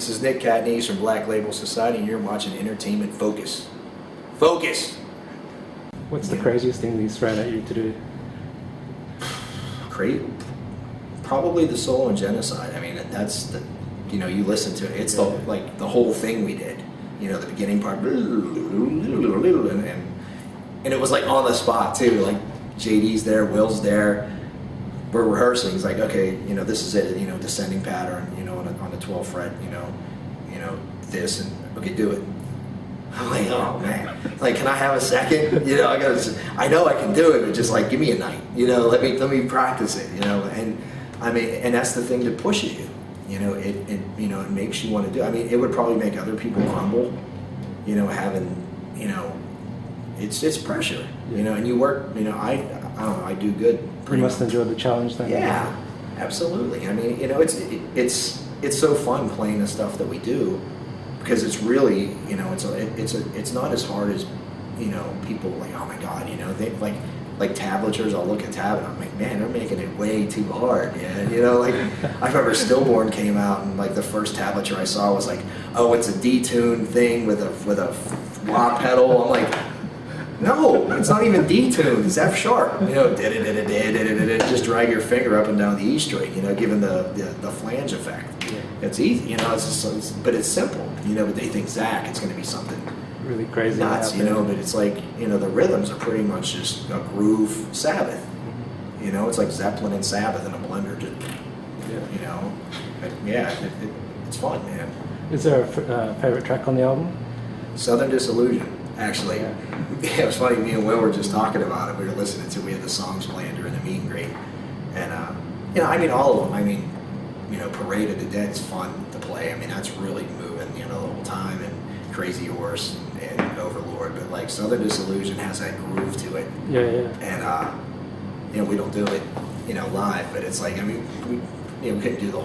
This is Nick Catanese from Black Label Society, and you're watching Entertainment Focus. Focus! What's the craziest thing he's thrown at you to do? Probably the Soul and Genocide. I mean, that's the, you know, you listen to it. It's the like the whole thing we did. You know, the beginning part, and it was like on the spot too. Like JD's there, Will's there. We're rehearsing. It's like, okay, you know, this is it. You know, descending pattern. You know, on the 12th fret. You know, this, and okay, do it. I'm like, oh man, like, can I have a second? You know, I know I can do it, but just like, give me a night. You know, let me practice it. You know, and I mean, and that's the thing that pushes you. You know, it makes you want to do. I mean, it would probably make other people crumble. You know, having, you know, it's pressure. You know, and you work. You know, I don't know. I do good. You must enjoy the challenge then. Yeah, absolutely. I mean, you know, it's so fun playing the stuff that we do, because it's really, you know, it's not as hard as, you know, people like, oh my God, you know, they like tablatures. I'll look at tab and I'm like, man, they're making it way too hard. Yeah, you know, like I remember Stillborn came out and like the first tablature I saw was like, oh, it's a detuned thing with a wah pedal. I'm like, no, it's not even detuned. It's F sharp. You know, just drag your finger up and down the E string. You know, given the flange effect. Yeah. It's easy. You know, but it's simple. You know, but they think Zach, it's going to be something really crazy. Nuts. You know, but it's like, you know, the rhythms are pretty much just a groove Sabbath. Mm-hmm. You know, it's like Zeppelin and Sabbath in a blender. Just, you know, it's fun, man. Is there a favorite track on the album? Southern Disillusion. Actually, it was funny. Me and Will were just talking about it. We were listening to. We had the songs playing during the meet and greet, and you know, I mean, all of them. I mean, you know, Parade of the Dead is fun to play. I mean, that's really moving. You know, the whole time, and Crazy Horse and Overlord. But like Southern Disillusion has that groove to it. Yeah. And you know, we don't do it, you know, live. But it's like, I mean, we couldn't do the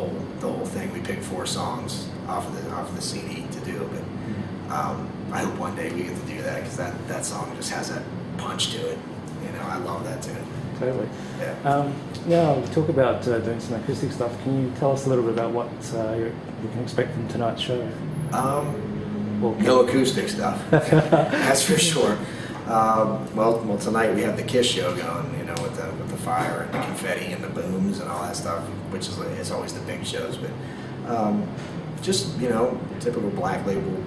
whole thing. We picked 4 songs off of the CD to do, but. I hope one day we get to do that, because that song just has that punch to it. You know, I love that tune. Totally. Yeah. Now we talk about doing some acoustic stuff. Can you tell us a little bit about what you can expect from tonight's show? No acoustic stuff. That's for sure. Well, tonight we have the Kiss show going. You know, with the fire and the confetti and the booms and all that stuff, which is it's always the big shows. But just, you know, typical Black Label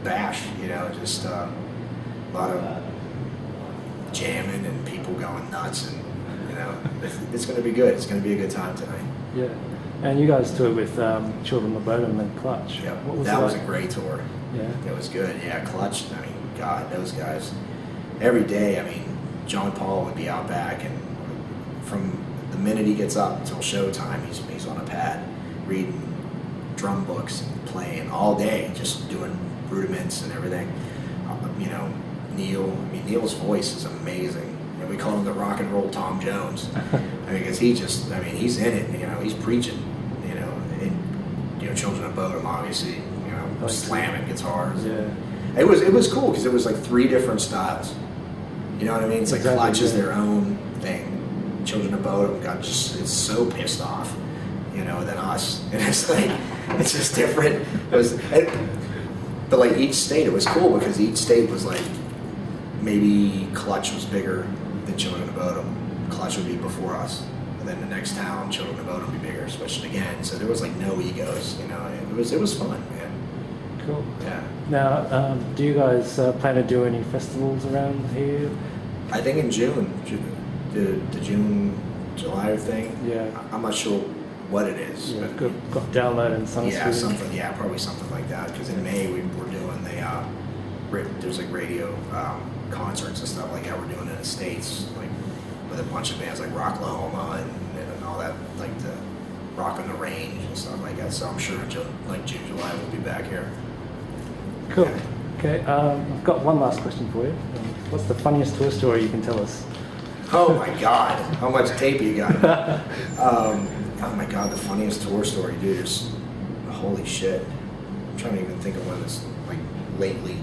bash, you know, just a lot of jamming and people going nuts, and you know, it's going to be good. It's going to be a good time tonight. Yeah, and you guys toured with Children of Bodom and Clutch. Yeah, that was a great tour. Yeah, it was good. Yeah, Clutch. I mean, God, those guys. Every day, I mean, John Paul would be out back, and from the minute he gets up until showtime, he's on a pad reading drum books and playing all day, just doing rudiments and everything. You know, Neil's voice is amazing. And we call him the rock and roll Tom Jones. I mean, because he's in it. You know, he's preaching. You know, and you know, Children of Bodom, obviously. You know, slamming guitars. Yeah. It was cool because it was like 3 different styles. You know what I mean? It's like Clutch is their own thing. Children of Bodom it's so pissed off, you know, than us. And it's like, it's just different. But like each state, it was cool because each state was like, maybe Clutch was bigger than Children of Bodom. Clutch would be before us. And then the next town, Children of Bodom would be bigger, switched again. So there was like no egos, you know. It was fun, man. Cool. Yeah. Now, do you guys plan to do any festivals around here? I think in June, the June, July thing. Yeah. I'm not sure what it is. Yeah, but got Download and Sun Yeah, Studio. probably something like that. Because in May we're doing there's like radio concerts and stuff like that. We're doing in the States, like with a bunch of bands like Rocklahoma and all that, like the Rock on the Range and stuff like that. So I'm sure in June, July we'll be back here. Cool. Yeah. Okay, I've got one last question for you. What's the funniest tour story you can tell us? Oh my God, how much tape you got? Oh my God, the funniest tour story, dude, is holy shit. I'm trying to even think of one that's like lately.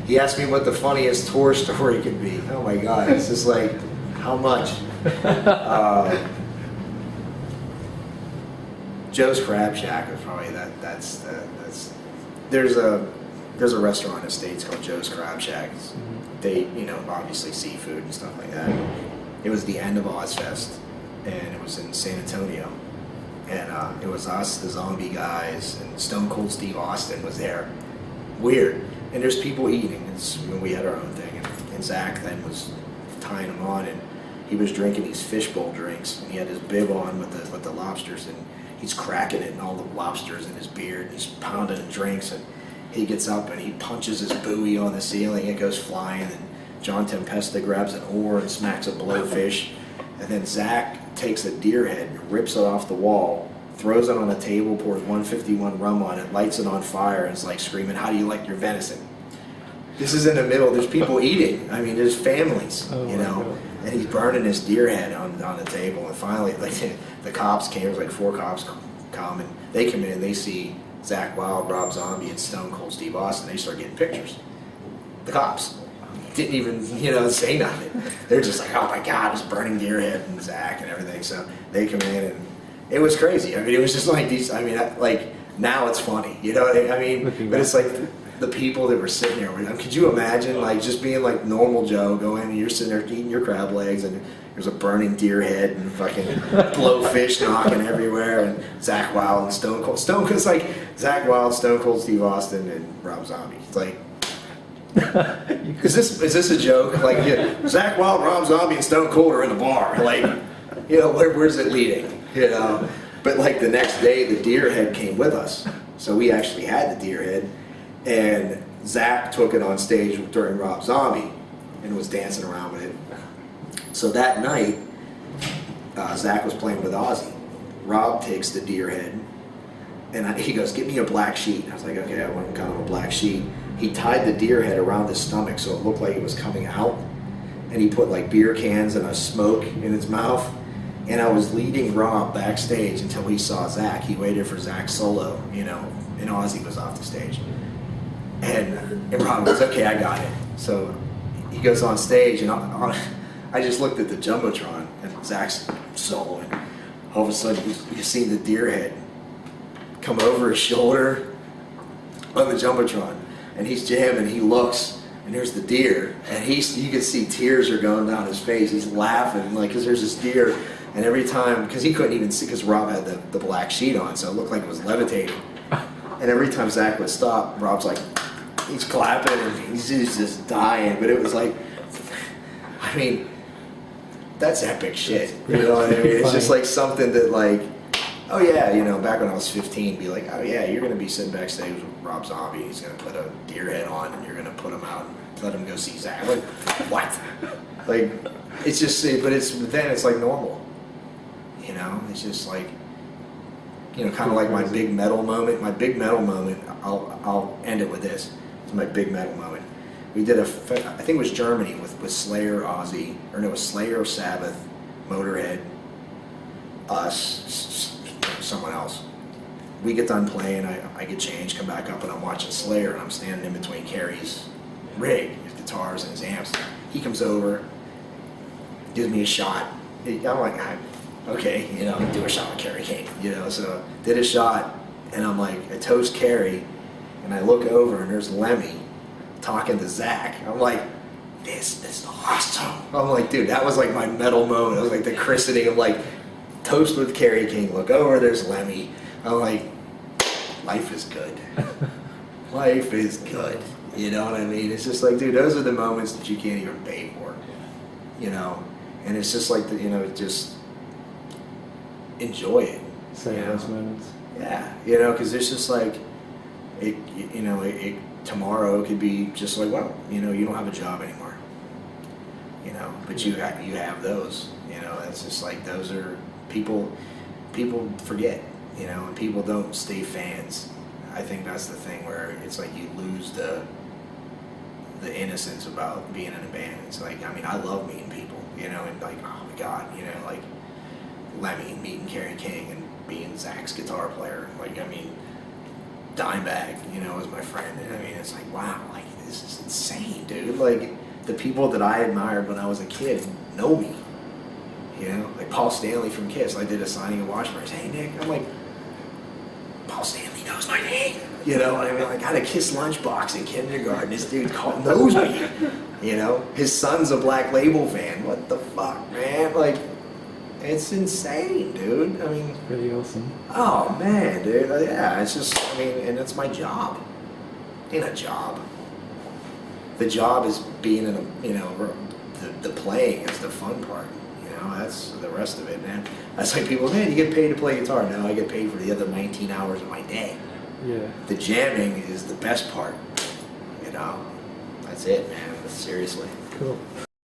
He asked me what the funniest tour story could be. Oh my God, it's just like, how much? Joe's Crab Shack is probably that's there's a restaurant in the States called Joe's Crab Shack. They, obviously seafood and stuff like that. It was the end of Ozfest, and it was in San Antonio. And it was us, the Zombie guys, and Stone Cold Steve Austin was there. Weird. And there's people eating. We had our own thing. And Zach then was tying them on, and he was drinking these fishbowl drinks, and he had his bib on with the lobsters, and he's cracking it and all the lobsters in his beard, and he's pounding drinks, and he gets up and he punches his buoy on the ceiling, it goes flying, and John Tempesta grabs an oar and smacks a blowfish, and then Zach takes a deer head and rips it off the wall, throws it on a table, pours 151 rum on it, lights it on fire, and is like screaming, "How do you like your venison?" This is in the middle, there's people eating, I mean, there's families, and he's burning his deer head on the table, and finally, like, the cops came, there was like 4 cops come, and they come in and they see Zach Wild, Rob Zombie, and Stone Cold Steve Austin. They start getting pictures. The cops didn't even, say nothing. They're just like, "Oh my God, it's burning deer head and Zach and everything." So they come in, and it was crazy. I mean, it was just like these, like, now it's funny, I mean? But it's like the people that were sitting there, could you imagine, like, just being like normal Joe, going, and you're sitting there eating your crab legs, and there's a burning deer head and fucking blowfish knocking everywhere, and Zach Wild and Stone Cold. It's like Zach Wild, Stone Cold Steve Austin, and Rob Zombie. It's like, is this a joke? Like, Zach Wild, Rob Zombie, and Stone Cold are in the bar. Like, where's it leading? But like the next day, the deer head came with us, so we actually had the deer head, and Zach took it on stage during Rob Zombie, and was dancing around with it. So that night, Zach was playing with Ozzy. Rob takes the deer head, and he goes, "Get me a black sheet." I was like, "Okay, I went and got him a black sheet." He tied the deer head around his stomach so it looked like it was coming out, and he put like beer cans and a smoke in his mouth. And I was leading Rob backstage until he saw Zach. He waited for Zach's solo, and Ozzy was off the stage. And Rob goes, "Okay, I got it." So he goes on stage, and I just looked at the Jumbotron and Zach's solo, and all of a sudden you see the deer head come over his shoulder on the Jumbotron, and he's jamming, he looks, and there's the deer, and you can see tears are going down his face. He's laughing, like, because there's this deer, and every time, because he couldn't even see, because Rob had the black sheet on, so it looked like it was levitating. And every time Zach would stop, Rob's like, he's clapping, and he's just dying, but it was like, I mean, that's epic shit. You know what I mean? It's just like something that, like, oh yeah, back when I was 15, be like, oh yeah, you're going to be sitting backstage with Rob Zombie, he's going to put a deer head on, and you're going to put him out and let him go see Zach. Like, what? Like, it's just, but then it's like normal. It's just like, kind of like my big metal moment. My big metal moment, I'll end it with this. It's my big metal moment. We did I think it was Germany with Slayer, Ozzy, or no, it was Slayer, Sabbath, Motorhead, us, someone else. We get done playing, I get changed, come back up, and I'm watching Slayer, and I'm standing in between Kerry's rig, his guitars and his amps. He comes over, gives me a shot. I'm like, okay, do a shot with Kerry King, so did a shot, and I'm like, I toast Kerry, and I look over, and there's Lemmy talking to Zach. I'm like, this is awesome. I'm like, dude, that was like my metal moment. It was like the christening of like, toast with Kerry King, look over, there's Lemmy. I'm like, life is good. Life is good. You know what I mean? It's just like, dude, those are the moments that you can't even pay for. And it's just like, just enjoy it. Savor those moments. Yeah, because it's just like, tomorrow could be just like, well, you don't have a job anymore. But you have those. It's just like, those are people forget. And people don't stay fans. I think that's the thing where it's like you lose the innocence about being in a band. It's like, I love meeting people, and like, oh my God, like Lemmy meeting Kerry King and being Zach's guitar player. Like, Dimebag, was my friend. And it's like, wow, like, this is insane, dude. Like, the people that I admired when I was a kid know me. Like Paul Stanley from Kiss. I did a signing of Washburn's. Hey, Nick. I'm like, what's my name? You know, I mean, I got a Kiss lunchbox in kindergarten. This dude knows me. You know, his son's a Black Label fan. What the fuck, man? Like, it's insane, dude. I mean, Pretty awesome. oh man, dude. Yeah, it's just, I mean, and it's my job. Ain't a job. The job is being in a, you know, the playing is the fun part. You know, that's the rest of it, man. That's like people, man, you get paid to play guitar. No, I get paid for the other 19 hours of my day. Yeah. The jamming is the best part. You know, that's it, man. Seriously. Cool.